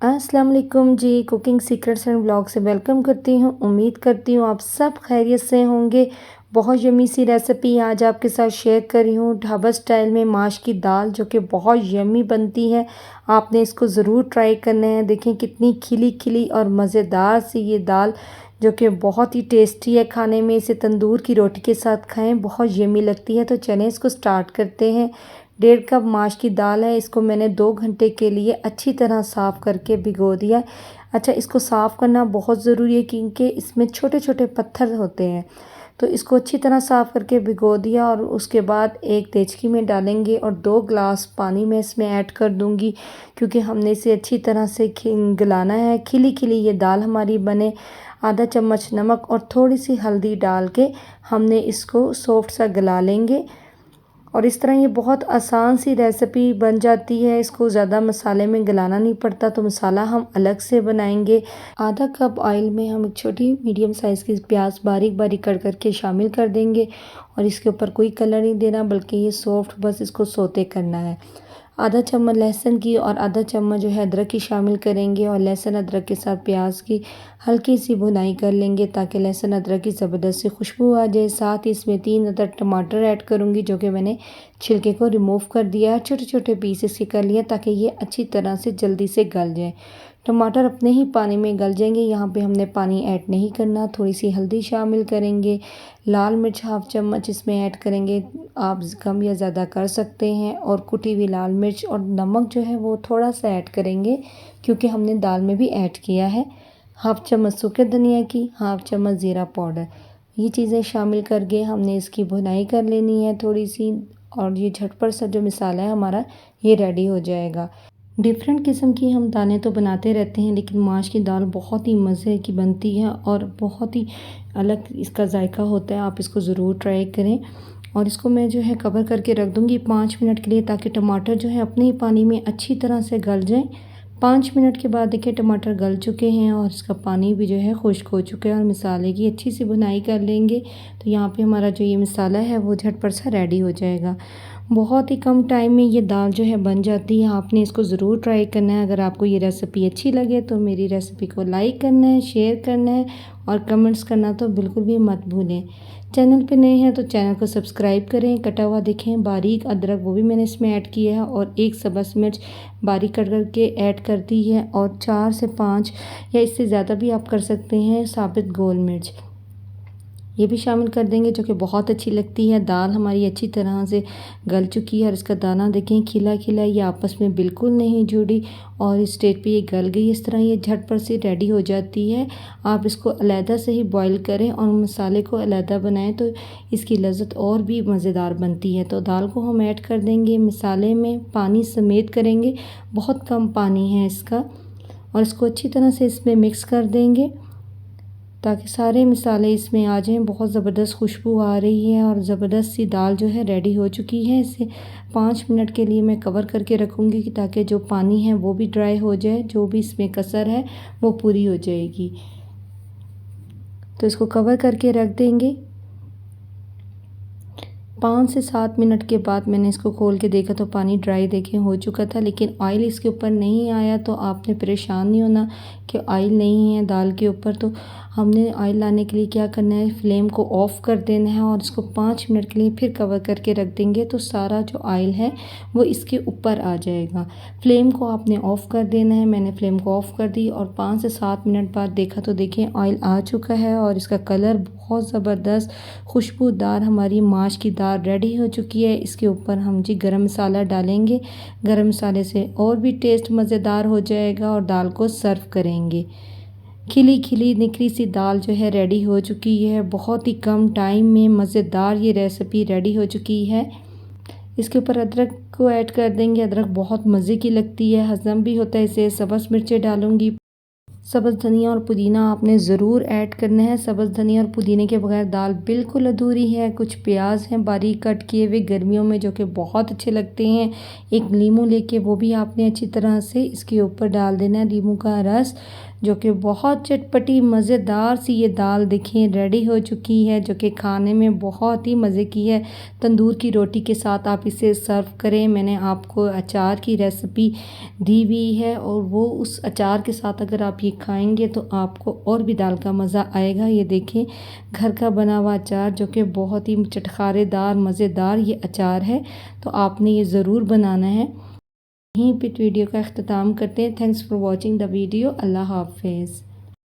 अस्सलाम वालेकुम जी। Cooking secrets and blog से वेलकम करती हूँ। उम्मीद करती हूँ आप सब खैरियत से होंगे। बहुत यमी सी रेसिपी आज आपके साथ शेयर कर रही हूँ ढाबा स्टाइल में माश की दाल, जो कि बहुत यमी बनती है। आपने इसको ज़रूर ट्राई करना है। देखें कितनी खिली खिली और मज़ेदार सी ये दाल, जो कि बहुत ही टेस्टी है खाने में। इसे तंदूर की रोटी के साथ खाएं, बहुत यमी लगती है। तो चलें इसको स्टार्ट करते हैं। 1.5 कप माश की दाल है। इसको मैंने 2 घंटे के लिए अच्छी तरह साफ़ करके भिगो दिया। अच्छा, इसको साफ़ करना बहुत ज़रूरी है क्योंकि इसमें छोटे छोटे पत्थर होते हैं। तो इसको अच्छी तरह साफ़ करके भिगो दिया और उसके बाद एक देचकी में डालेंगे और 2 गिलास पानी में इसमें ऐड कर दूंगी, क्योंकि हमने इसे अच्छी तरह से गलाना है। खिली खिली ये दाल हमारी बने। आधा चम्मच नमक और थोड़ी सी हल्दी डाल के हमने इसको सॉफ्ट सा गला लेंगे। और इस तरह ये बहुत आसान सी रेसिपी बन जाती है। इसको ज़्यादा मसाले में गलाना नहीं पड़ता, तो मसाला हम अलग से बनाएंगे। आधा कप ऑयल में हम एक छोटी मीडियम साइज़ की प्याज बारीक बारीक कट करके शामिल कर देंगे। और इसके ऊपर कोई कलर नहीं देना, बल्कि ये सॉफ्ट बस इसको सोते करना है। आधा चम्मच लहसुन की और आधा चम्मच जो है अदरक की शामिल करेंगे। और लहसुन अदरक के साथ प्याज की हल्की सी भुनाई कर लेंगे, ताकि लहसुन अदरक की ज़बरदस्त सी खुशबू आ जाए। साथ ही इसमें 3 अदद टमाटर ऐड करूँगी, जो कि मैंने छिलके को रिमूव कर दिया है। छोटे छोटे पीस इसके कर लिए, ताकि ये अच्छी तरह से जल्दी से गल जाए। टमाटर अपने ही पानी में गल जाएंगे, यहाँ पे हमने पानी ऐड नहीं करना। थोड़ी सी हल्दी शामिल करेंगे। लाल मिर्च हाफ चम्मच इसमें ऐड करेंगे, आप कम या ज़्यादा कर सकते हैं। और कुटी हुई लाल मिर्च और नमक जो है वो थोड़ा सा ऐड करेंगे, क्योंकि हमने दाल में भी ऐड किया है। हाफ चम्मच सूखे धनिया की, हाफ चम्मच ज़ीरा पाउडर, ये चीज़ें शामिल करके हमने इसकी भुनाई कर लेनी है थोड़ी सी। और ये झटपट सा जो मसाला है हमारा, ये रेडी हो जाएगा। डिफरेंट किस्म की हम दालें तो बनाते रहते हैं, लेकिन माश की दाल बहुत ही मज़े की बनती है और बहुत ही अलग इसका जायका होता है। आप इसको ज़रूर ट्राई करें। और इसको मैं जो है कवर करके रख दूँगी 5 मिनट के लिए, ताकि टमाटर जो है अपने ही पानी में अच्छी तरह से गल जाएं। 5 मिनट के बाद देखिए टमाटर गल चुके हैं और इसका पानी भी जो है खुश्क हो चुका है। और मसाले की अच्छी सी भुनाई कर लेंगे, तो यहाँ पे हमारा जो ये मसाला है वो झटपट सा रेडी हो जाएगा। बहुत ही कम टाइम में ये दाल जो है बन जाती है। आपने इसको ज़रूर ट्राई करना है। अगर आपको ये रेसिपी अच्छी लगे तो मेरी रेसिपी को लाइक करना है, शेयर करना है और कमेंट्स करना तो बिल्कुल भी मत भूलें। चैनल पे नए हैं तो चैनल को सब्सक्राइब करें। कटा हुआ देखें बारीक अदरक, वो भी मैंने इसमें ऐड किया है। और एक सब्ज़ मिर्च बारीक कट करके ऐड कर दी है। और 4 से 5 या इससे ज़्यादा भी आप कर सकते हैं साबित गोल मिर्च, ये भी शामिल कर देंगे, जो कि बहुत अच्छी लगती है। दाल हमारी अच्छी तरह से गल चुकी है और इसका दाना देखें खिला खिला, ये आपस में बिल्कुल नहीं जुड़ी। और इस स्टेज पे ये गल गई। इस तरह ये झटपट से रेडी हो जाती है। आप इसको अलहदा से ही बॉईल करें और मसाले को अलहदा बनाएं, तो इसकी लज़्ज़त और भी मज़ेदार बनती है। तो दाल को हम ऐड कर देंगे मसाले में, पानी समेत करेंगे, बहुत कम पानी है इसका। और इसको अच्छी तरह से इसमें मिक्स कर देंगे, ताकि सारे मसाले इसमें आ जाएं। बहुत ज़बरदस्त खुशबू आ रही है और ज़बरदस्त सी दाल जो है रेडी हो चुकी है। इसे 5 मिनट के लिए मैं कवर करके रखूँगी, ताकि जो पानी है वो भी ड्राई हो जाए, जो भी इसमें कसर है वो पूरी हो जाएगी। तो इसको कवर करके रख देंगे। 5 से 7 मिनट के बाद मैंने इसको खोल के देखा तो पानी ड्राई देखें हो चुका था, लेकिन ऑयल इसके ऊपर नहीं आया। तो आपने परेशान नहीं होना कि ऑयल नहीं है दाल के ऊपर। तो हमने ऑयल लाने के लिए क्या करना है, फ्लेम को ऑफ़ कर देना है और इसको 5 मिनट के लिए फिर कवर करके रख देंगे, तो सारा जो ऑयल है वो इसके ऊपर आ जाएगा। फ्लेम को आपने ऑफ़ कर देना है। मैंने फ्लेम को ऑफ़ कर दी और 5 से 7 मिनट बाद देखा तो देखें ऑयल आ चुका है और इसका कलर बहुत ज़बरदस्त खुशबूदार हमारी माश की दाल रेडी हो चुकी है। इसके ऊपर हम जी गरम मसाला डालेंगे। गरम मसाले से और भी टेस्ट मज़ेदार हो जाएगा। और दाल को सर्व करेंगे। खिली खिली निखरी सी दाल जो है रेडी हो चुकी है। बहुत ही कम टाइम में मज़ेदार ये रेसिपी रेडी हो चुकी है। इसके ऊपर अदरक को ऐड कर देंगे। अदरक बहुत मज़े की लगती है, हज़म भी होता है। इसे सब्ज़ मिर्चें डालूंगी। सब्ज़ धनिया और पुदीना आपने ज़रूर ऐड करना है। सब्ज़ धनिया और पुदीने के बगैर दाल बिल्कुल अधूरी है। कुछ प्याज हैं बारीक कट किए हुए गर्मियों में, जो कि बहुत अच्छे लगते हैं। एक नींबू लेके वो भी आपने अच्छी तरह से इसके ऊपर डाल देना है, नींबू का रस, जो कि बहुत चटपटी मज़ेदार सी ये दाल देखिए रेडी हो चुकी है, जो कि खाने में बहुत ही मज़े की है। तंदूर की रोटी के साथ आप इसे सर्व करें। मैंने आपको अचार की रेसिपी दी हुई है और वो उस अचार के साथ अगर आप ये खाएंगे तो आपको और भी दाल का मज़ा आएगा। ये देखें घर का बना हुआ अचार, जो कि बहुत ही चटखारेदार मज़ेदार ये अचार है, तो आपने ये ज़रूर बनाना है। यहीं पे वीडियो का अख्ताम करते हैं। Thanks for watching the video. अल्लाह हाफिज़।